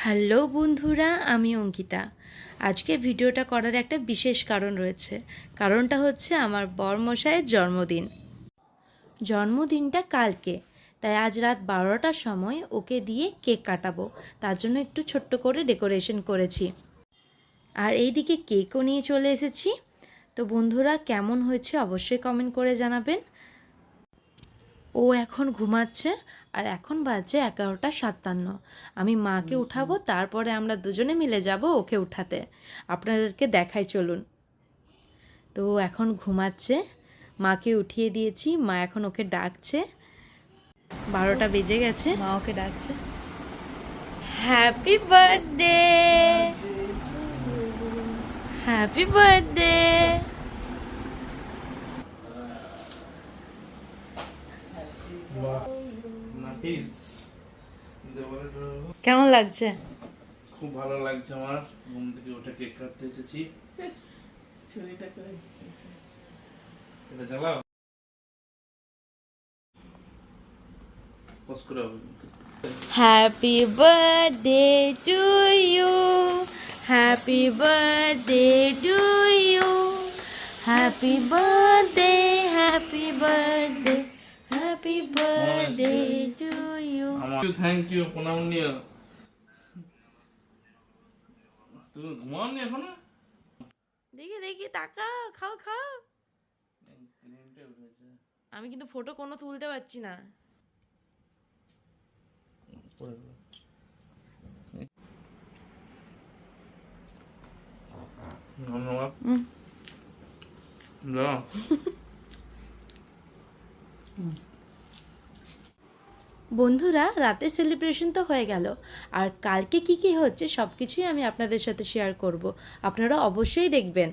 Hello বন্ধুরা, আমি অঙ্কিতা। আজকে ভিডিওটা করার একটা বিশেষ কারণ রয়েছে। কারণটা হচ্ছে আমার বরমশাইয়ের জন্মদিনটা কালকে, তাই আজ রাত 12টার সময় ওকে দিয়ে কেক কাটাবো। তার জন্য একটু ছোট্ট করে ডেকোরেশন করেছি, আর এইদিকে কেকও নিয়ে চলে এসেছি। তো বন্ধুরা, কেমন হয়েছে অবশ্যই কমেন্ট করে জানাবেন। ও এখন ঘুমাচ্ছে, আর এখন বাজে 11:57। আমি মাকে উঠাবো, তারপরে আমরা দুজনে মিলে যাব ওকে উঠাতে। আপনাদেরকে দেখাই, চলুন। তো এখন ঘুমাচ্ছে, মাকে উঠিয়ে দিয়েছি, মা এখন ওকে ডাকছে। 12টা বেজে গেছে, মা ওকে ডাকছে। Happy birthday, happy birthday. কেমন লাগছে? খুব ভালো লাগছে আমার। ঘুম থেকে উঠে কেক কাটতে এসেছি। এটা জ্বালাও, পজ করে হবে কিন্তু। Happy birthday to you, happy birthday to you, happy birthday, happy birthday, happy birthday to you. Thank you, প্রণাম নিও। তুমি ঘুমাওনি এখনো? দেখি দেখি, টাকা খাও খাও। আমি কিন্তু ফটো কোনো তুলতে পারছি না। ধন্যবাদ। বন্ধুরা, রাতে সেলিব্রেশন তো হয়ে গেল, আর কালকে কি কি হচ্ছে সব কিছুই আমি আপনাদের সাথে শেয়ার করব। আপনারা অবশ্যই দেখবেন।